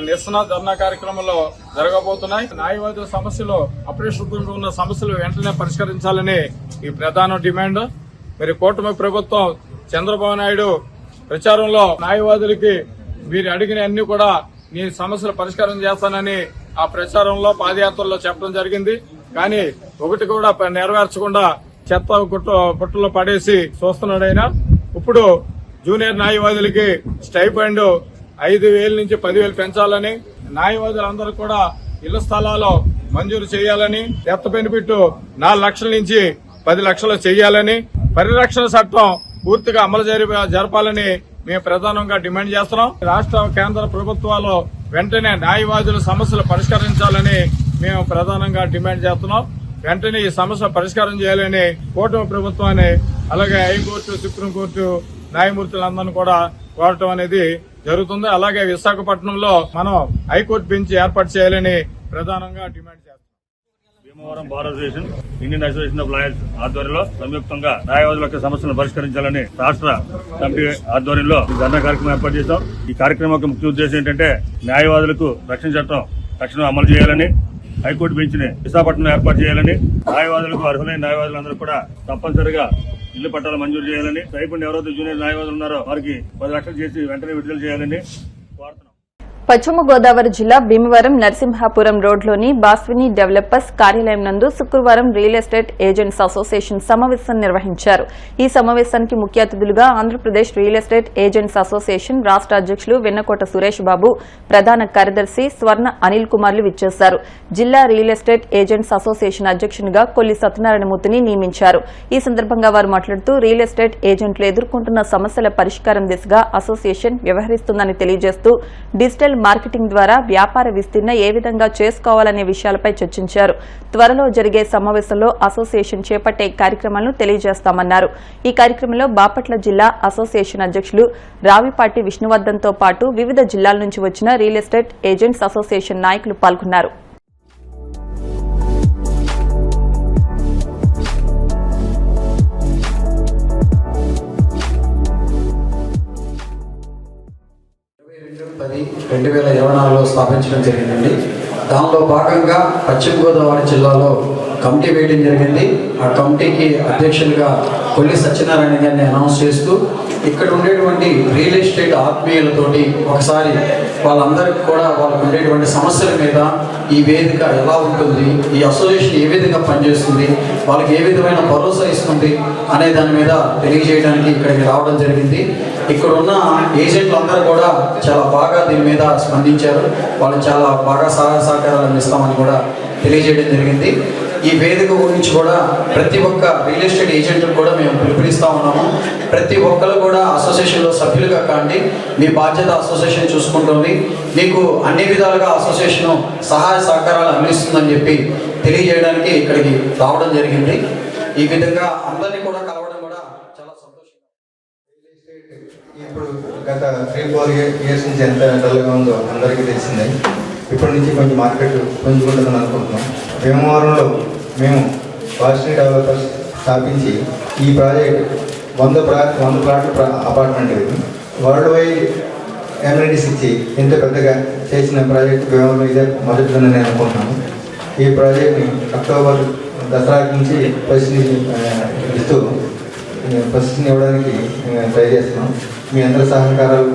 నిరసన ధర్నా కార్యక్రమంలో జరగబోతున్నాయి. న్యాయవాదుల సమస్యలు అప్రస్తుతంగా ఉన్న సమస్యలు వెంటనే పరిష్కరించాలని ఈ ప్రధాన డిమాండ్. మరి కూటమి ప్రభుత్వం చంద్రబాబు నాయుడు ప్రచారంలో న్యాయవాదులకి వీరు అడిగిన అన్ని కూడా నీ సమస్యలు పరిష్కారం చేస్తానని ఆ ప్రచారంలో పాదయాత్రలో చెప్పడం జరిగింది. కానీ ఒకటి కూడా నెరవేర్చకుండా చెత్త పుట్టలో పడేసి చూస్తున్నాడు ఆయన. ఇప్పుడు జూనియర్ న్యాయవాదులకి స్టైపెండ్ 5,000 నుంచి 10,000 పెంచాలని, న్యాయవాదులందరూ కూడా ఇళ్ల స్థలాలు మంజూరు చేయాలని, డెత్ బెనిఫిట్ 4 లక్షల నుంచి 10 లక్షలు చేయాలని, పరిరక్షణ చట్టం పూర్తిగా అమలు జరపాలని మేము ప్రధానంగా డిమాండ్ చేస్తున్నాం. రాష్ట్ర కేంద్ర ప్రభుత్వాలు వెంటనే న్యాయవాదుల సమస్యలు పరిష్కరించాలని మేము ప్రధానంగా డిమాండ్ చేస్తున్నాం. వెంటనే ఈ సమస్య పరిష్కారం చేయాలని కూటమి ప్రభుత్వాన్ని, అలాగే హైకోర్టు, సుప్రీంకోర్టు న్యాయమూర్తులందరినీ కూడా కోరటం అనేది జరుగుతుంది. అలాగే విశాఖపట్నంలో మనం హైకోర్టు బెంచ్ ఏర్పాటు చేయాలని ప్రధానంగా డిమాండ్ చేస్తాం. Bhimavaram bar association, Indian association of lawyers ఆధ్వర్యంలో సంయుక్తంగా న్యాయవాదుల యొక్క సమస్యలను పరిష్కరించాలని రాష్ట్ర కమిటీ ఆధ్వర్యంలో ధర్నా కార్యక్రమం ఏర్పాటు చేశాం. ఈ కార్యక్రమం యొక్క ముఖ్య ఉద్దేశం ఏంటంటే న్యాయవాదులకు రక్షణ చట్టం తక్షణం అమలు చేయాలని, హైకోర్టు బెంచ్ ని విశాఖపట్నం ఏర్పాటు చేయాలని, న్యాయవాదులకు అర్హులైన న్యాయవాదులందరూ కూడా తప్పనిసరిగా ఇళ్ల పట్టాలు మంజూరు చేయాలని, స్టైపెండ్ ఎవరైతే జూనియర్ న్యాయవాదులు ఉన్నారో వారికి 10 లక్షలు చేసి వెంటనే విడుదల చేయాలని కోరుతున్నాం. పశ్చిమ గోదావరి జిల్లా భీమవరం నరసింహాపురం రోడ్లోని బాస్విని డెవలపర్స్ కార్యాలయం నందు శుక్రవారం రియల్ ఎస్టేట్ ఏజెంట్స్ అసోసియేషన్ సమావేశం నిర్వహించారు. ఈ సమావేశానికి ముఖ్య అతిథులుగా Andhra Pradesh real estate agents association రాష్ట్ర అధ్యక్షులు వెన్నకోట సురేష్ బాబు, ప్రధాన కార్యదర్శి స్వర్ణ అనిల్ కుమార్లు విచ్చేశారు. జిల్లా రియల్ ఎస్టేట్ ఏజెంట్స్ అసోసియేషన్ అధ్యక్షునిగా కొల్లి సత్యనారాయణమూర్తిని నియమించారు. ఈ సందర్భంగా వారు మాట్లాడుతూ రియల్ ఎస్టేట్ ఏజెంట్లు ఎదుర్కొంటున్న సమస్యల పరిష్కారం దిశగా అసోసియేషన్ వ్యవహరిస్తుందని తెలియజేస్తూ డిజిటల్ మార్కెటింగ్ ద్వారా వ్యాపార విస్తీర్ణ ఏ విధంగా చేసుకోవాలనే విషయాలపై చర్చించారు. త్వరలో జరిగే సమావేశంలో అసోసియేషన్ చేపట్టే కార్యక్రమాలను తెలియజేస్తామన్నారు. ఈ కార్యక్రమంలో బాపట్ల జిల్లా అసోసియేషన్ అధ్యక్షులు రావిపాటి విష్ణువర్ధన్తో పాటు వివిధ జిల్లాల నుంచి వచ్చిన రియల్ ఎస్టేట్ ఏజెంట్స్ అసోసియేషన్ నాయకులు పాల్గొన్నారు. రెండు 2024లో స్థాపించడం జరిగిందండి. దానిలో భాగంగా పశ్చిమ గోదావరి జిల్లాలో కమిటీ వేయడం జరిగింది. ఆ కమిటీకి అధ్యక్షులుగా కొల్లి సత్యనారాయణ గారిని అనౌన్స్ చేస్తూ ఇక్కడ ఉండేటువంటి రియల్ ఎస్టేట్ ఆత్మీయులతోటి ఒకసారి వాళ్ళందరికీ కూడా వాళ్ళకు ఉండేటువంటి సమస్యల మీద ఈ వేదిక ఎలా ఉంటుంది, ఈ అసోసియేషన్ ఏ విధంగా పనిచేస్తుంది, వాళ్ళకి ఏ విధమైన భరోసా ఇస్తుంది అనే దాని మీద తెలియజేయడానికి ఇక్కడికి రావడం జరిగింది. ఇక్కడ ఉన్న ఏజెంట్లు అందరూ కూడా చాలా బాగా దీని మీద స్పందించారు. వాళ్ళు చాలా బాగా సహాయ సహకారాలు అందిస్తామని కూడా తెలియజేయడం జరిగింది. ఈ వేదిక గురించి కూడా ప్రతి ఒక్క రియల్ ఎస్టేట్ ఏజెంట్లకు కూడా మేము పిలుపునిస్తూ ఉన్నాము. ప్రతి ఒక్కరు కూడా అసోసియేషన్లో సభ్యులుగా కాండి, మీ బాధ్యత అసోసియేషన్ చూసుకుంటుంది, మీకు అన్ని విధాలుగా అసోసియేషన్ సహాయ సహకారాలు అందిస్తుందని చెప్పి తెలియజేయడానికి ఇక్కడికి రావడం జరిగింది. ఈ విధంగా అందరినీ కూడా కలవడం కూడా చాలా సంతోషంగా. ఇప్పుడు గత 3-4 ఇయర్స్ నుంచి ఎంత డల్గా ఉందో అందరికీ తెలిసిందే. ఇప్పటి నుంచి కొంచెం మార్కెట్ పుంజుకుంటుందని అనుకుంటున్నాం. భీమవరంలో మేము పాజిటివ్ డెవలపర్స్ స్థాపించి ఈ ప్రాజెక్ట్ 100 ప్లాట్ల అపార్ట్మెంట్ ఇది వరల్డ్ వైడ్ ఎమ్యూనిటీస్ ఇచ్చి ఇంత పెద్దగా చేసిన ప్రాజెక్ట్ భీమవరంలో ఇదే మొదటిదని నేను అనుకుంటున్నాను. ఈ ప్రాజెక్ట్ని అక్టోబర్ దసరా నుంచి ఫస్ట్ని ఇవ్వడానికి ట్రై చేస్తున్నాం. మీ అందరి సహకారాలు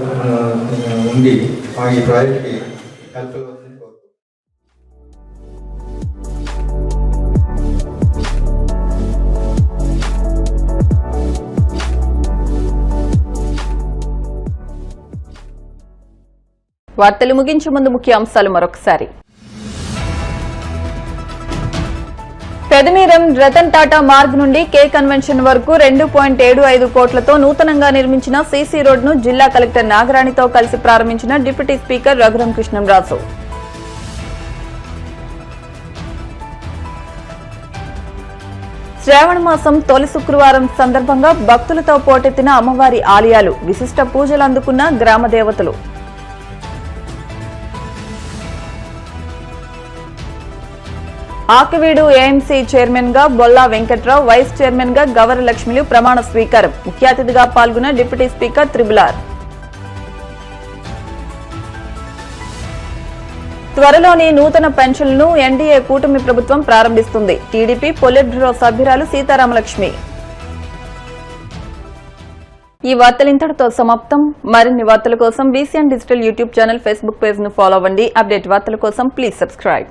ఉండి మా ఈ ప్రాజెక్ట్కి హెల్ప్. వార్తలు ముగించే ముందు ముఖ్య అంశాలు మరొకసారి. పెదమీరం రతన్ టాటా మార్గ్ నుండి కే కన్వెన్షన్ వరకు 2.75 కోట్లతో నూతనంగా నిర్మించిన సీసీ రోడ్ను జిల్లా కలెక్టర్ నాగరాణితో కలిసి ప్రారంభించిన డిప్యూటీ స్పీకర్ రఘురాం కృష్ణంరాజు. శ్రావణ మాసం తొలి శుక్రవారం సందర్భంగా భక్తులతో పోటెత్తిన అమ్మవారి ఆలయాలు, విశిష్ట పూజలు అందుకున్న గ్రామ దేవతలు. ఆకివీడు ఏఎంసీ చైర్మన్ గా బొల్లా వెంకట్రావు, వైస్ చైర్మన్ గా గవర లక్ష్మిలు ప్రమాణ స్వీకారం. ముఖ్య అతిథిగా పాల్గొన్న డిప్యూటీ స్పీకర్ త్రిబులార్. త్వరలోనే నూతన పెన్షన్లను ఎన్డీఏ కూటమి ప్రభుత్వం ప్రారంభిస్తుంది. టీడీపీ పొలిట్ బ్యూరో సభ్యురాలు సీతారామలక్ష్మి. ఈ వార్తలు ఇంతటితో సమాప్తం. మరిన్ని వార్తల కోసం VCN digital YouTube channel, Facebook page ను ఫాలో అవ్వండి. అప్డేట్ వార్తల కోసం ప్లీజ్ సబ్స్క్రైబ్.